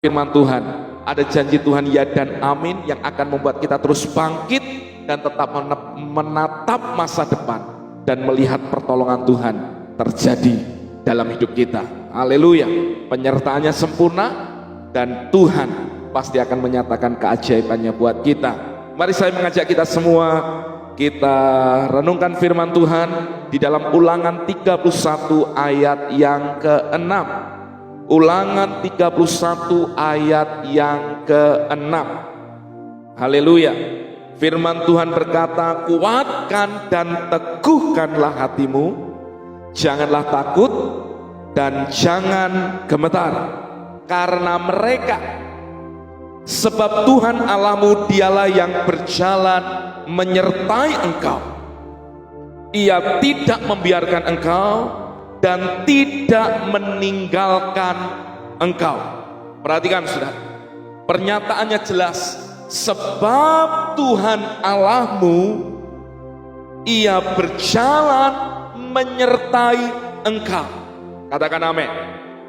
firman Tuhan, ada janji Tuhan ya dan amin yang akan membuat kita terus bangkit dan tetap menatap masa depan dan melihat pertolongan Tuhan terjadi dalam hidup kita. Haleluya. Penyertaannya sempurna dan Tuhan pasti akan menyatakan keajaibannya buat kita. Mari saya mengajak kita semua, kita renungkan firman Tuhan di dalam Ulangan 31 ayat yang ke-6. Ulangan 31 ayat yang ke-6. Haleluya. Firman Tuhan berkata, kuatkan dan teguhkanlah hatimu, janganlah takut dan jangan gemetar karena mereka, sebab Tuhan Allahmu dialah yang berjalan menyertai engkau. Ia tidak membiarkan engkau dan tidak meninggalkan engkau. Perhatikan saudara, pernyataannya jelas. Sebab Tuhan Allahmu, ia berjalan menyertai engkau. Katakan amin.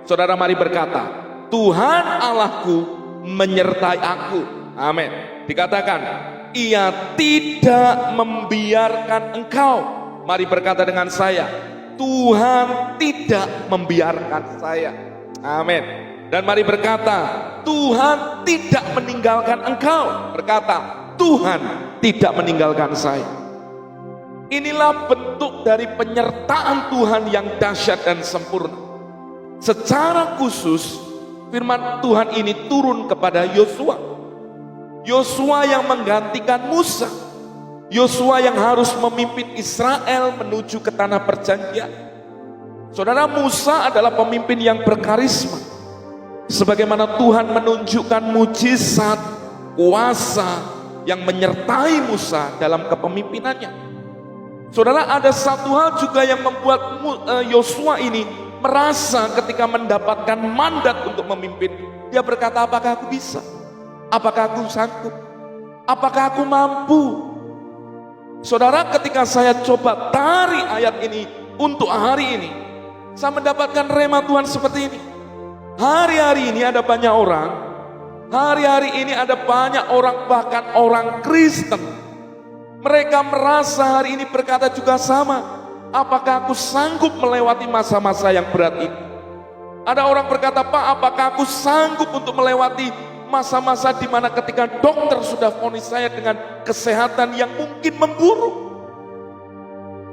Saudara mari berkata, Tuhan Allahku menyertai aku. Amin. Dikatakan, ia tidak membiarkan engkau. Mari berkata dengan saya, Tuhan tidak membiarkan saya. Amin. Dan mari berkata, Tuhan tidak meninggalkan engkau. Berkata, Tuhan tidak meninggalkan saya. Inilah bentuk dari penyertaan Tuhan yang dahsyat dan sempurna. Secara khusus firman Tuhan ini turun kepada Yosua. Yosua yang menggantikan Musa. Yosua yang harus memimpin Israel menuju ke tanah perjanjian. Saudara, Musa adalah pemimpin yang berkarisma. Sebagaimana Tuhan menunjukkan mujizat kuasa yang menyertai Musa dalam kepemimpinannya. Saudara, ada satu hal juga yang membuat Yosua ini merasa ketika mendapatkan mandat untuk memimpin. Dia berkata, apakah aku bisa? Apakah aku sanggup? Apakah aku mampu? Saudara, ketika saya coba tarik ayat ini untuk hari ini, saya mendapatkan rema Tuhan seperti ini. Hari-hari ini ada banyak orang, hari-hari ini ada banyak orang, bahkan orang Kristen. Mereka merasa hari ini berkata juga sama, apakah aku sanggup melewati masa-masa yang berat ini? Ada orang berkata, Pak, apakah aku sanggup untuk melewati masa-masa di mana ketika dokter sudah vonis saya dengan kesehatan yang mungkin memburuk?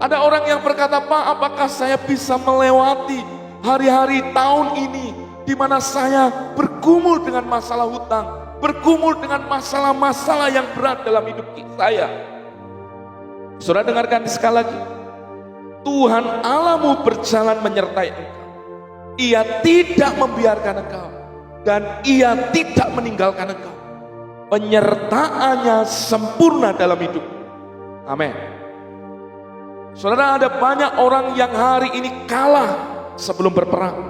Ada orang yang berkata, Pak, apakah saya bisa melewati hari-hari tahun ini di mana saya bergumul dengan masalah hutang, bergumul dengan masalah-masalah yang berat dalam hidup saya? Saudara, dengarkan sekali lagi. Tuhan Allahmu berjalan menyertai engkau. Ia tidak membiarkan engkau dan ia tidak meninggalkan engkau. Penyertaannya sempurna dalam hidup. Amin. Saudara, ada banyak orang yang hari ini kalah sebelum berperang.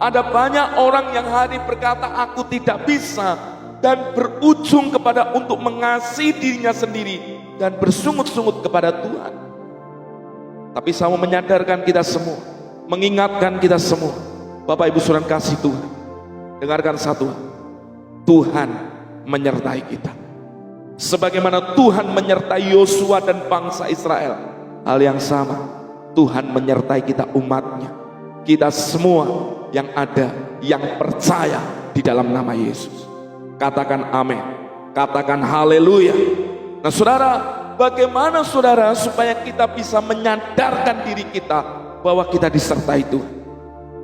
Ada banyak orang yang hari berkata aku tidak bisa dan berujung kepada untuk mengasihi dirinya sendiri dan bersungut-sungut kepada Tuhan. Tapi saya mau menyadarkan kita semua, mengingatkan kita semua, Bapak Ibu Saudara kasih Tuhan, dengarkan satu, Tuhan menyertai kita. Sebagaimana Tuhan menyertai Yosua dan bangsa Israel, hal yang sama Tuhan menyertai kita umatnya, kita semua yang ada, yang percaya di dalam nama Yesus. Katakan amin, katakan haleluya. Nah saudara, bagaimana saudara supaya kita bisa menyadarkan diri kita bahwa kita disertai Tuhan?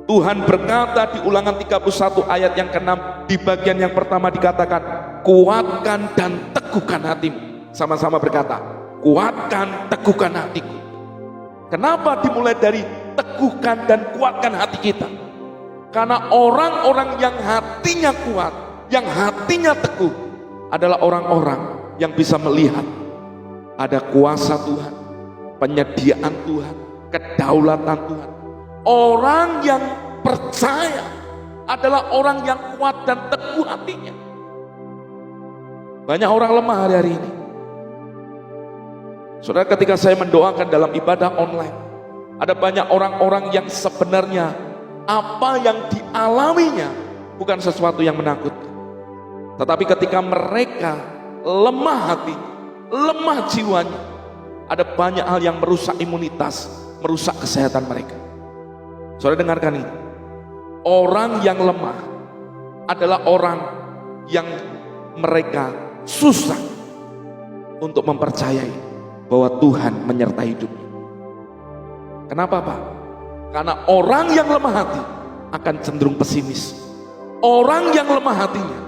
Tuhan berkata di Ulangan 31 ayat yang ke-6, di bagian yang pertama dikatakan, kuatkan dan teguhkan hatimu. Sama-sama berkata, kuatkan, teguhkan hatiku. Kenapa dimulai dari teguhkan dan kuatkan hati kita? Karena orang-orang yang hatinya kuat, yang hatinya teguh adalah orang-orang yang bisa melihat ada kuasa Tuhan, penyediaan Tuhan, kedaulatan Tuhan. Orang yang percaya adalah orang yang kuat dan teguh hatinya. Banyak orang lemah hari-hari ini. Saudara, ketika saya mendoakan dalam ibadah online, ada banyak orang-orang yang sebenarnya apa yang dialaminya bukan sesuatu yang menakutkan. Tetapi ketika mereka lemah hati, lemah jiwanya, ada banyak hal yang merusak imunitas, merusak kesehatan mereka. Saudara dengarkan ini. Orang yang lemah adalah orang yang mereka susah untuk mempercayai bahwa Tuhan menyertai hidupnya. Kenapa Pak? Karena orang yang lemah hati akan cenderung pesimis. Orang yang lemah hatinya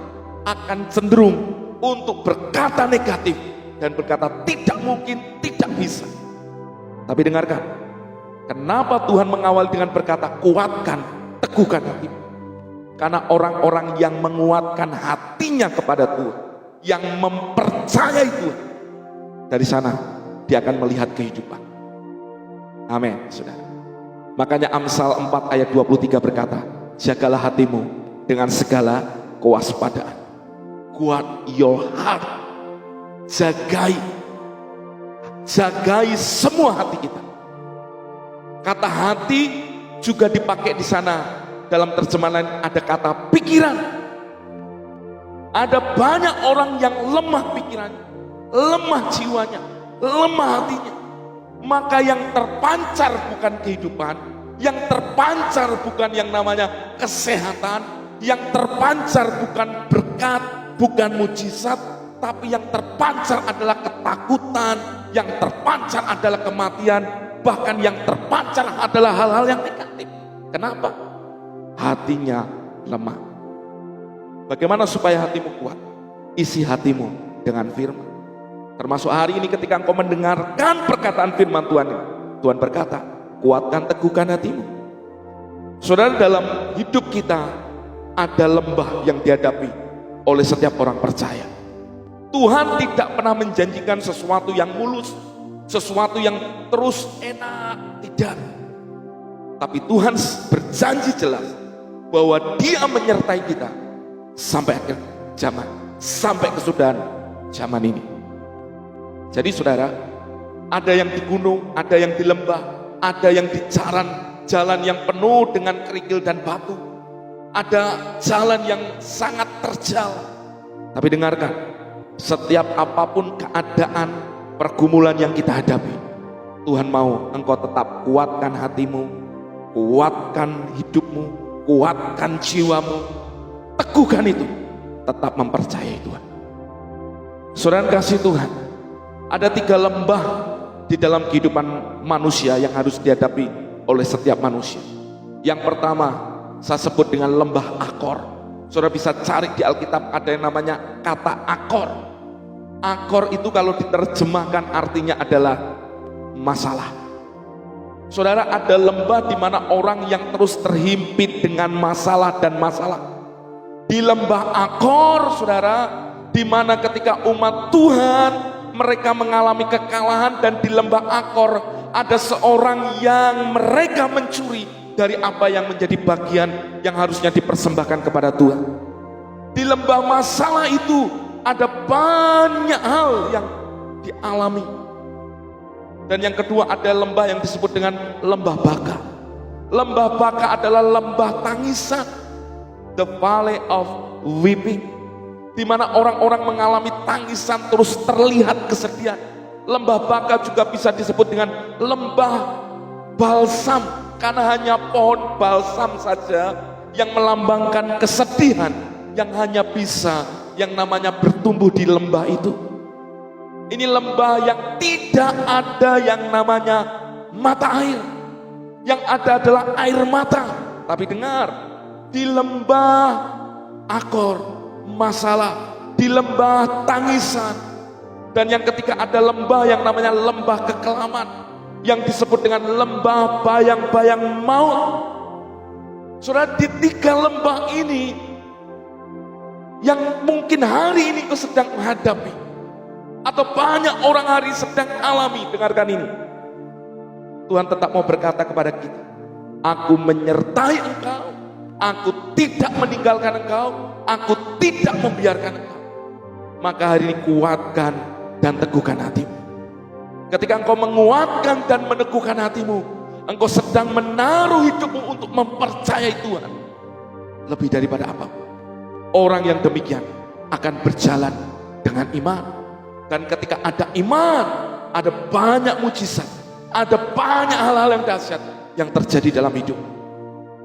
akan cenderung untuk berkata negatif dan berkata tidak mungkin, tidak bisa. Tapi dengarkan, kenapa Tuhan mengawali dengan berkata kuatkan, teguhkan hatimu? Karena orang-orang yang menguatkan hatinya kepada Tuhan, yang mempercayai Tuhan, dari sana dia akan melihat kehidupan. Amin, saudara. Makanya Amsal 4 ayat 23 berkata, jagalah hatimu dengan segala kewaspadaan. Guard your heart. Jagai semua hati kita. Kata hati juga dipakai di sana. Dalam terjemahan lain ada kata pikiran. Ada banyak orang yang lemah pikirannya, lemah jiwanya, lemah hatinya. Maka yang terpancar bukan kehidupan, yang terpancar bukan yang namanya kesehatan, yang terpancar bukan berkat, bukan mujizat, tapi yang terpancar adalah ketakutan, yang terpancar adalah kematian, bahkan yang terpancar adalah hal-hal yang negatif. Kenapa? Hatinya lemah. Bagaimana supaya hatimu kuat? Isi hatimu dengan firman. Termasuk hari ini ketika engkau mendengarkan perkataan firman Tuhan ini, Tuhan berkata, kuatkan, teguhkan hatimu. Saudara, dalam hidup kita ada lembah yang dihadapi oleh setiap orang percaya. Tuhan tidak pernah menjanjikan sesuatu yang mulus, sesuatu yang terus enak, tidak. Tapi Tuhan berjanji jelas bahwa Dia menyertai kita sampai akhir zaman, sampai kesudahan zaman ini. Jadi saudara, ada yang di gunung, ada yang di lembah, ada yang di jalan yang penuh dengan kerikil dan batu, ada jalan yang sangat terjal. Tapi dengarkan, setiap apapun keadaan, pergumulan yang kita hadapi, Tuhan mau engkau tetap kuatkan hatimu, kuatkan hidupmu, kuatkan jiwamu, teguhkan itu, tetap mempercayai Tuhan. Saudara kasih Tuhan, ada 3 lembah di dalam kehidupan manusia yang harus dihadapi oleh setiap manusia. Yang pertama saya sebut dengan lembah Akor. Saudara bisa cari di Alkitab, ada yang namanya kata Akor. Akor itu kalau diterjemahkan artinya adalah masalah. Saudara, ada lembah di mana orang yang terus terhimpit dengan masalah dan masalah. Di lembah Akor, saudara, di mana ketika umat Tuhan mereka mengalami kekalahan, dan di lembah Akor ada seorang yang mereka mencuri dari apa yang menjadi bagian yang harusnya dipersembahkan kepada Tuhan. Di lembah masalah itu ada banyak hal yang dialami. Dan yang kedua ada lembah yang disebut dengan lembah baka. Lembah baka adalah lembah tangisan, the valley of weeping, di mana orang-orang mengalami tangisan, terus terlihat kesedihan. Lembah baka juga bisa disebut dengan lembah balsam, karena hanya pohon balsam saja yang melambangkan kesedihan yang hanya bisa yang namanya bertumbuh di lembah itu. Ini lembah yang tidak ada yang namanya mata air, yang ada adalah air mata. Tapi dengar, di lembah Akor masalah, di lembah tangisan, dan yang ketika ada lembah yang namanya lembah kekelaman, yang disebut dengan lembah bayang-bayang maut. Saudara, di 3 lembah ini yang mungkin hari ini kau sedang menghadapi, atau banyak orang hari sedang alami, dengarkan ini. Tuhan tetap mau berkata kepada kita, aku menyertai engkau, aku tidak meninggalkan engkau, aku tidak membiarkan engkau. Maka hari ini kuatkan dan teguhkan hatimu. Ketika engkau menguatkan dan meneguhkan hatimu, engkau sedang menaruh hidupmu untuk mempercayai Tuhan lebih daripada apapun. Orang yang demikian akan berjalan dengan iman. Dan ketika ada iman, ada banyak mujizat, ada banyak hal-hal yang dahsyat yang terjadi dalam hidup.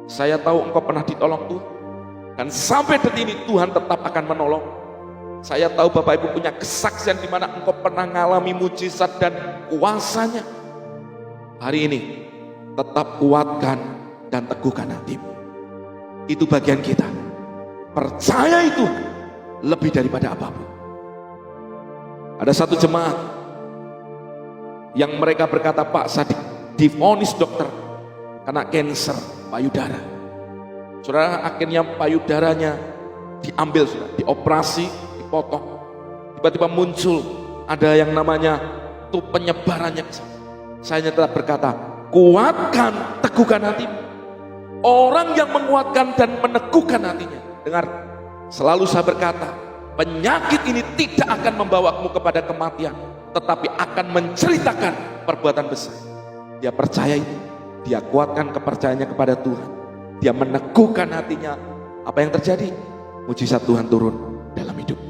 Saya tahu engkau pernah ditolong Tuhan, dan sampai detik ini Tuhan tetap akan menolong. Saya tahu Bapak Ibu punya kesaksian di mana engkau pernah mengalami mujizat dan kuasanya. Hari ini tetap kuatkan dan teguhkan hatimu. Itu bagian kita. Percayai Tuhan lebih daripada apapun. Ada satu jemaat yang mereka berkata, Pak, saya divonis dokter kena kanker payudara. Saudara, akhirnya payudaranya diambil, saudara, dioperasi, dipotong. Tiba-tiba muncul ada yang namanya itu penyebarannya. Saya tetap berkata, kuatkan, teguhkan hatimu. Orang yang menguatkan dan meneguhkan hatinya. Dengar, selalu saya berkata, penyakit ini tidak akan membawamu kepada kematian, tetapi akan menceritakan perbuatan besar. Dia percaya itu, dia kuatkan kepercayaannya kepada Tuhan, dia meneguhkan hatinya. Apa yang terjadi? Mujizat Tuhan turun dalam hidup.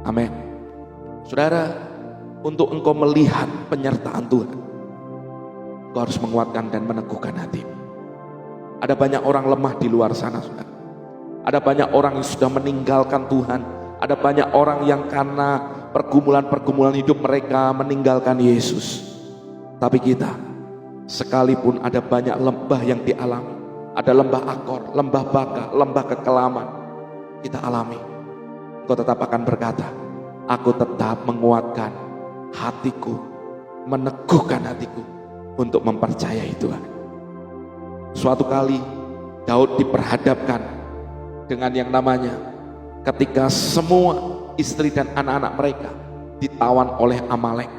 Amin. Saudara, untuk engkau melihat penyertaan Tuhan, engkau harus menguatkan dan meneguhkan hatimu. Ada banyak orang lemah di luar sana, saudara. Ada banyak orang yang sudah meninggalkan Tuhan. Ada banyak orang yang karena pergumulan-pergumulan hidup mereka meninggalkan Yesus. Tapi kita, sekalipun ada banyak lembah yang dialami, ada lembah Akor, lembah Baka, lembah kekelaman, kita alami, engkau tetap akan berkata, aku tetap menguatkan hatiku, meneguhkan hatiku untuk mempercayai Tuhan. Suatu kali Daud diperhadapkan dengan yang namanya ketika semua istri dan anak-anak mereka ditawan oleh Amalek.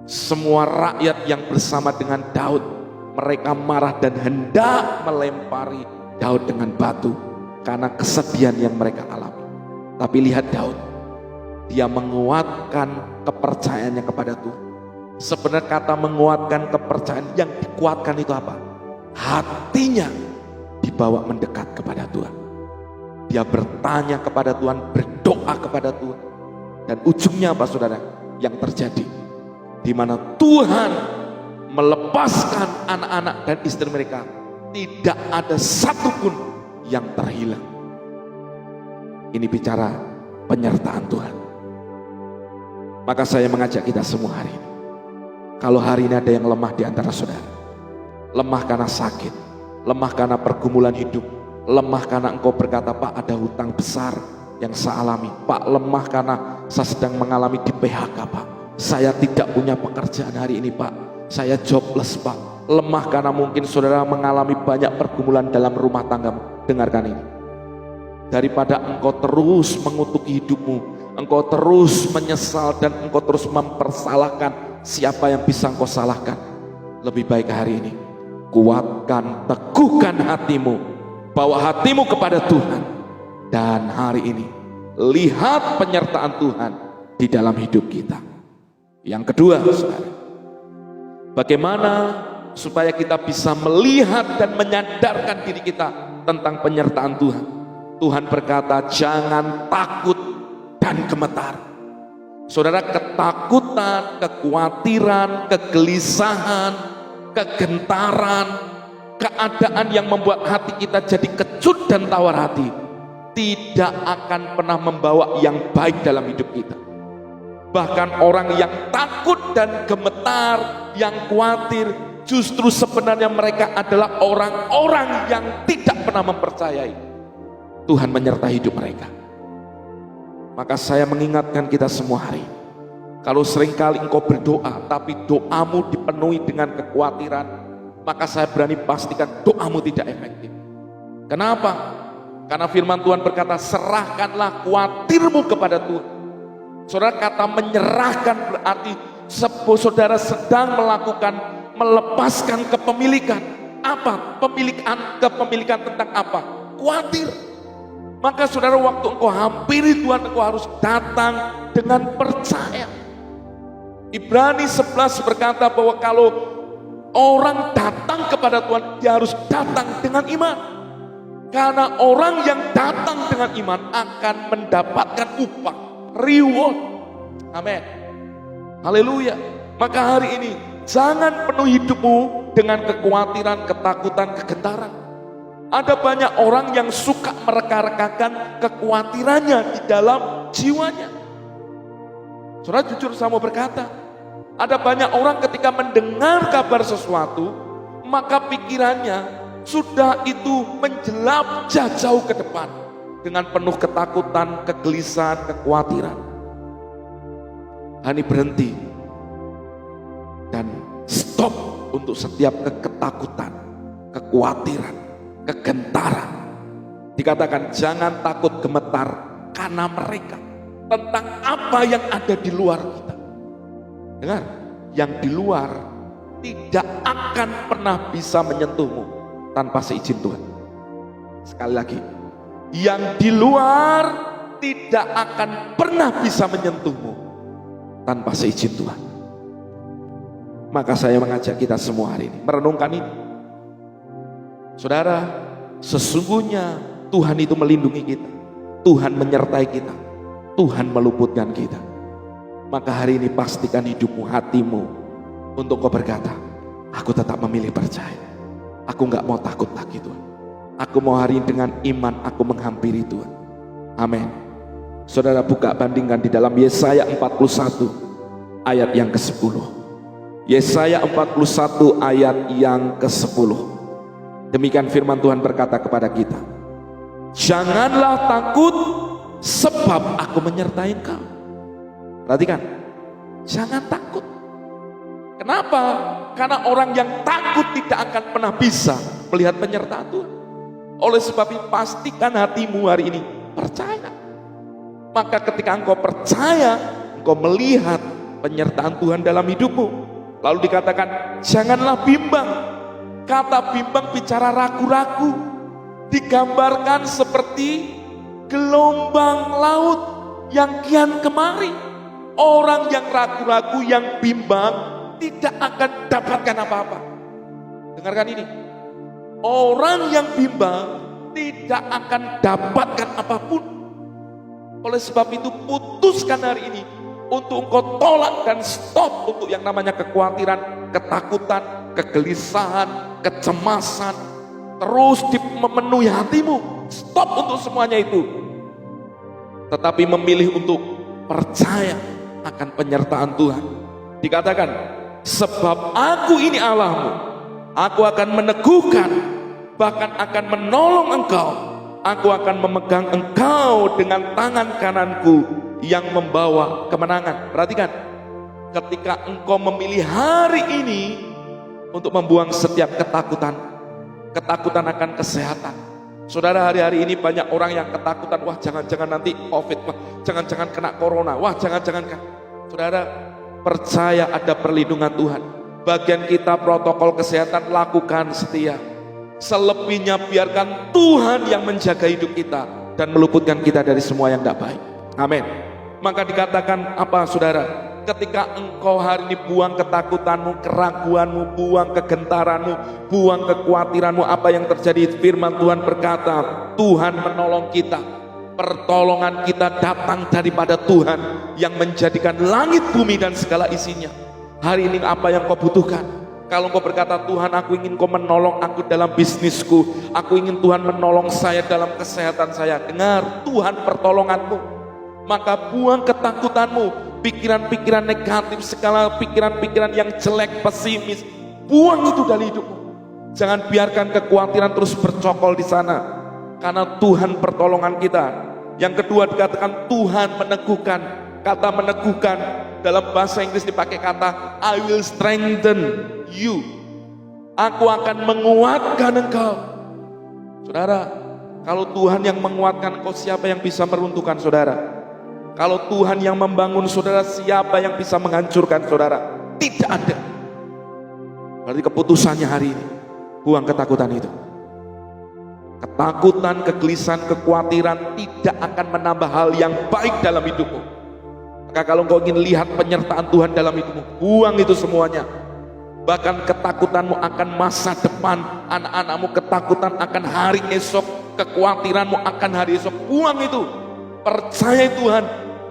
Semua rakyat yang bersama dengan Daud, mereka marah dan hendak melempari Daud dengan batu karena kesedihan yang mereka alami. Tapi lihat Daud, dia menguatkan kepercayaannya kepada Tuhan. Sebenarnya kata menguatkan kepercayaan, yang dikuatkan itu apa? Hatinya dibawa mendekat kepada Tuhan. Dia bertanya kepada Tuhan, berdoa kepada Tuhan. Dan ujungnya apa, saudara? Yang terjadi, di mana Tuhan melepaskan anak-anak dan istri mereka. Tidak ada satupun yang terhilang. Ini bicara penyertaan Tuhan. Maka saya mengajak kita semua hari ini, kalau hari ini ada yang lemah di antara saudara, lemah karena sakit, lemah karena pergumulan hidup, lemah karena engkau berkata, Pak, ada hutang besar yang saya alami. Pak, lemah karena saya sedang mengalami di PHK, Pak. Saya tidak punya pekerjaan hari ini, Pak. Saya jobless, Pak. Lemah karena mungkin saudara mengalami banyak pergumulan dalam rumah tanggamu. Dengarkan ini. Daripada engkau terus mengutuki hidupmu, engkau terus menyesal dan engkau terus mempersalahkan siapa yang bisa engkau salahkan, lebih baik hari ini kuatkan, teguhkan hatimu, bawa hatimu kepada Tuhan, dan hari ini lihat penyertaan Tuhan di dalam hidup kita. Yang kedua, saudara, bagaimana supaya kita bisa melihat dan menyadarkan diri kita tentang penyertaan Tuhan. Tuhan berkata, jangan takut dan gemetar. Saudara, ketakutan, kekhawatiran, kegelisahan, kegentaran, keadaan yang membuat hati kita jadi kecut dan tawar hati, tidak akan pernah membawa yang baik dalam hidup kita. Bahkan orang yang takut dan gemetar, yang khawatir, justru sebenarnya mereka adalah orang-orang yang tidak pernah mempercayai Tuhan menyertai hidup mereka. Maka saya mengingatkan kita semua hari, kalau seringkali engkau berdoa tapi doamu dipenuhi dengan kekhawatiran, maka saya berani pastikan doamu tidak efektif. Kenapa? Karena firman Tuhan berkata, serahkanlah khawatirmu kepada Tuhan. Saudara, kata menyerahkan berarti saudara sedang melepaskan kepemilikan. Apa? Kepemilikan tentang apa? Khawatir. Maka saudara, waktu engkau hampiri Tuhan, engkau harus datang dengan percaya. Ibrani 11 berkata bahwa kalau orang datang kepada Tuhan, dia harus datang dengan iman. Karena orang yang datang dengan iman akan mendapatkan upah, reward. Amin. Haleluya. Maka hari ini jangan penuh hidupmu dengan kekhawatiran, ketakutan, kegentaran. Ada banyak orang yang suka mereka-rekakan kekhawatirannya di dalam jiwanya. Saudara, jujur saya mau berkata, ada banyak orang ketika mendengar kabar sesuatu, maka pikirannya sudah itu menjelajah jauh ke depan dengan penuh ketakutan, kegelisahan, kekhawatiran. Hani berhenti dan stop untuk setiap ketakutan, kekhawatiran, kegentaran. Dikatakan jangan takut gemetar karena mereka, tentang apa yang ada di luar kita. Dengar, yang di luar tidak akan pernah bisa menyentuhmu tanpa seizin Tuhan. Sekali lagi, yang di luar tidak akan pernah bisa menyentuhmu tanpa seizin Tuhan. Maka saya mengajak kita semua hari ini merenungkan ini. Saudara, sesungguhnya Tuhan itu melindungi kita, Tuhan menyertai kita, Tuhan meluputkan kita. Maka hari ini pastikan hidupmu, hatimu untuk kau berkata, aku tetap memilih percaya. Aku gak mau takut lagi Tuhan. Aku mau hari ini dengan iman aku menghampiri Tuhan. Amin. Saudara, buka bandingkan di dalam Yesaya 41 ayat yang ke-10. Yesaya 41 ayat yang ke-10. Demikian firman Tuhan berkata kepada kita, janganlah takut sebab aku menyertai engkau. Perhatikan, jangan takut. Kenapa? Karena orang yang takut tidak akan pernah bisa melihat penyertaan Tuhan. Oleh sebab itu pastikan hatimu hari ini percaya. Maka ketika engkau percaya, engkau melihat penyertaan Tuhan dalam hidupmu. Lalu dikatakan janganlah bimbang. Kata bimbang bicara ragu-ragu, digambarkan seperti gelombang laut yang kian kemari. Orang yang ragu-ragu, yang bimbang, tidak akan dapatkan apa-apa. Dengarkan ini, orang yang bimbang tidak akan dapatkan apapun. Oleh sebab itu putuskan hari ini untuk engkau tolak dan stop untuk yang namanya kekhawatiran, ketakutan, kegelisahan, kecemasan terus memenuhi hatimu. Stop untuk semuanya itu, tetapi memilih untuk percaya akan penyertaan Tuhan. Dikatakan, sebab aku ini Allahmu, aku akan meneguhkan, bahkan akan menolong engkau. Aku akan memegang engkau dengan tangan kananku yang membawa kemenangan. Perhatikan, ketika engkau memilih hari ini untuk membuang setiap ketakutan, ketakutan akan kesehatan. Saudara, hari-hari ini banyak orang yang ketakutan, wah jangan-jangan nanti COVID, wah jangan-jangan kena corona, wah jangan-jangan kan. Saudara, percaya ada perlindungan Tuhan. Bagian kita protokol kesehatan lakukan setia. Selebihnya biarkan Tuhan yang menjaga hidup kita dan meluputkan kita dari semua yang tidak baik. Amin. Maka dikatakan apa saudara? Ketika engkau hari ini buang ketakutanmu, keraguanmu, buang kegentaranmu, buang kekhawatiranmu, apa yang terjadi? Firman Tuhan berkata, Tuhan menolong kita. Pertolongan kita datang daripada Tuhan yang menjadikan langit, bumi dan segala isinya. Hari ini apa yang kau butuhkan? Kalau kau berkata, Tuhan aku ingin kau menolong aku dalam bisnisku, aku ingin Tuhan menolong saya dalam kesehatan saya. Dengar, Tuhan pertolonganmu. Maka buang ketakutanmu, pikiran-pikiran negatif, segala pikiran-pikiran yang jelek, pesimis, buang itu dari hidupmu. Jangan biarkan kekhawatiran terus bercokol di sana, karena Tuhan pertolongan kita. Yang kedua dikatakan Tuhan meneguhkan. Kata meneguhkan dalam bahasa Inggris dipakai kata I will strengthen you. Aku akan menguatkan engkau. Saudara, kalau Tuhan yang menguatkan engkau, siapa yang bisa meruntuhkan saudara? Kalau Tuhan yang membangun saudara, siapa yang bisa menghancurkan saudara? Tidak ada. Berarti keputusannya hari ini, buang ketakutan itu. Ketakutan, kegelisahan, kekhawatiran tidak akan menambah hal yang baik dalam hidupmu. Maka kalau engkau ingin lihat penyertaan Tuhan dalam hidupmu, buang itu semuanya. Bahkan ketakutanmu akan masa depan anak-anakmu, ketakutan akan hari esok, kekhawatiranmu akan hari esok, buang itu. Percaya Tuhan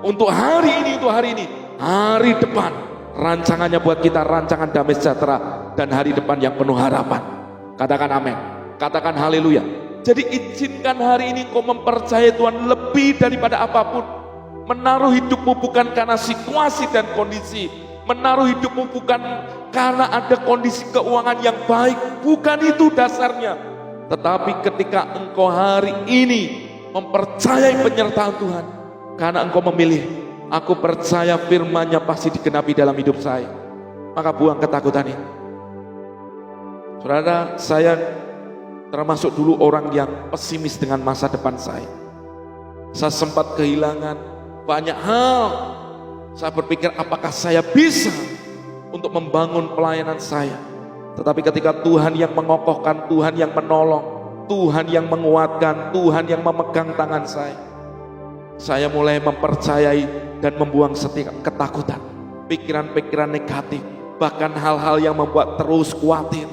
untuk hari ini, hari depan. Rancangannya buat kita, rancangan damai sejahtera dan hari depan yang penuh harapan. Katakan amin, katakan haleluya. Jadi izinkan hari ini kau mempercayai Tuhan lebih daripada apapun. Menaruh hidupmu bukan karena situasi dan kondisi, menaruh hidupmu bukan karena ada kondisi keuangan yang baik, bukan itu dasarnya. Tetapi ketika engkau hari ini mempercayai penyertaan Tuhan, karena engkau memilih, aku percaya firman-Nya pasti digenapi dalam hidup saya, maka buang ketakutan ini. Saudara, saya termasuk dulu orang yang pesimis dengan masa depan saya. Saya sempat kehilangan banyak hal. Saya berpikir apakah saya bisa untuk membangun pelayanan saya. Tetapi ketika Tuhan yang mengokohkan, Tuhan yang menolong, Tuhan yang menguatkan, Tuhan yang memegang tangan saya mulai mempercayai dan membuang setiap ketakutan, pikiran-pikiran negatif, bahkan hal-hal yang membuat terus khawatir.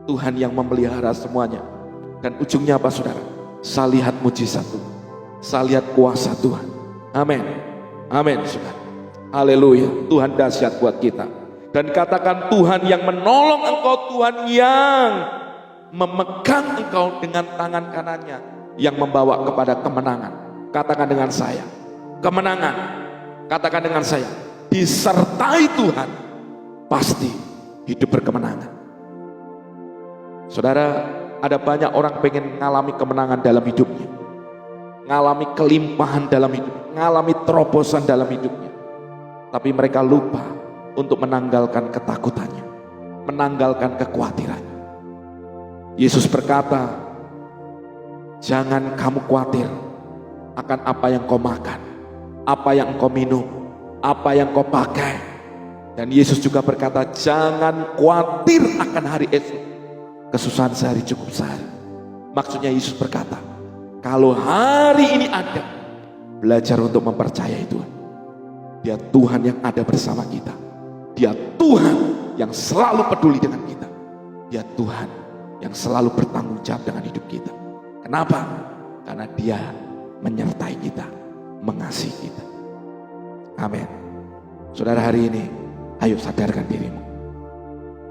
Tuhan yang memelihara semuanya. Dan ujungnya apa saudara? Saya lihat mujizat Tuhan, saya lihat kuasa Tuhan. Amin, amin saudara. Haleluya, Tuhan dahsyat buat kita. Dan katakan, Tuhan yang menolong engkau, Tuhan yang memegang engkau dengan tangan kanannya, yang membawa kepada kemenangan. Katakan dengan saya, kemenangan. Katakan dengan saya, disertai Tuhan, pasti hidup berkemenangan. Saudara, ada banyak orang pengen mengalami kemenangan dalam hidupnya, mengalami kelimpahan dalam hidup, mengalami terobosan dalam hidupnya. Tapi mereka lupa untuk menanggalkan ketakutannya, menanggalkan kekhawatirannya. Yesus berkata, jangan kamu khawatir akan apa yang kau makan, apa yang kau minum, apa yang kau pakai. Dan Yesus juga berkata, jangan khawatir akan hari esok, kesusahan sehari cukup sehari. Maksudnya Yesus berkata, kalau hari ini ada, belajar untuk mempercayai Tuhan. Dia Tuhan yang ada bersama kita. Dia Tuhan yang selalu peduli dengan kita. Dia Tuhan yang selalu bertanggung jawab dengan hidup kita. Kenapa? Karena Dia menyertai kita, mengasihi kita. Amin. Saudara, hari ini ayo sadarkan dirimu.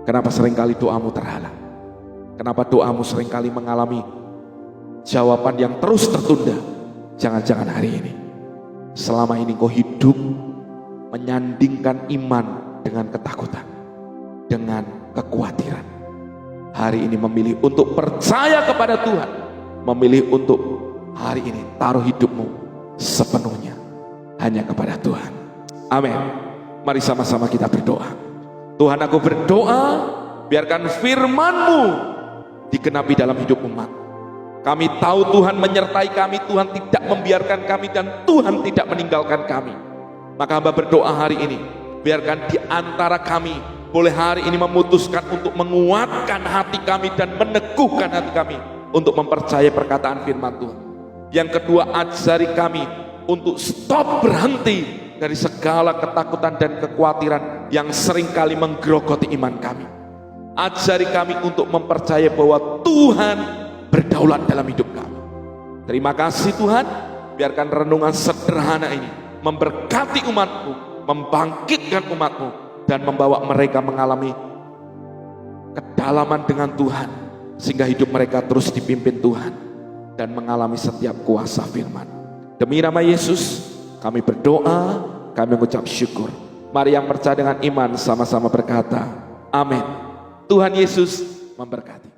Kenapa seringkali doamu terhalang? Kenapa doamu seringkali mengalami jawaban yang terus tertunda? Jangan-jangan hari ini, selama ini kau hidup menyandingkan iman dengan ketakutan, dengan kekhawatiran. Hari ini memilih untuk percaya kepada Tuhan, memilih untuk hari ini taruh hidupmu sepenuhnya hanya kepada Tuhan. Amin. Mari sama-sama kita berdoa. Tuhan, aku berdoa, biarkan firman-Mu digenapi dalam hidup umat. Kami tahu Tuhan menyertai kami, Tuhan tidak membiarkan kami, dan Tuhan tidak meninggalkan kami. Maka hamba berdoa hari ini, biarkan di antara kami boleh hari ini memutuskan untuk menguatkan hati kami dan meneguhkan hati kami untuk mempercayai perkataan firman Tuhan. Yang kedua, ajari kami untuk stop, berhenti dari segala ketakutan dan kekhawatiran yang seringkali menggerogoti iman kami. Ajari kami untuk mempercayai bahwa Tuhan berdaulat dalam hidup kami. Terima kasih Tuhan, biarkan renungan sederhana ini memberkati umat-Mu, membangkitkan umat-Mu, dan membawa mereka mengalami kedalaman dengan Tuhan, sehingga hidup mereka terus dipimpin Tuhan dan mengalami setiap kuasa firman. Demi nama Yesus kami berdoa, kami mengucap syukur. Mari yang percaya dengan iman sama-sama berkata, amin. Tuhan Yesus memberkati.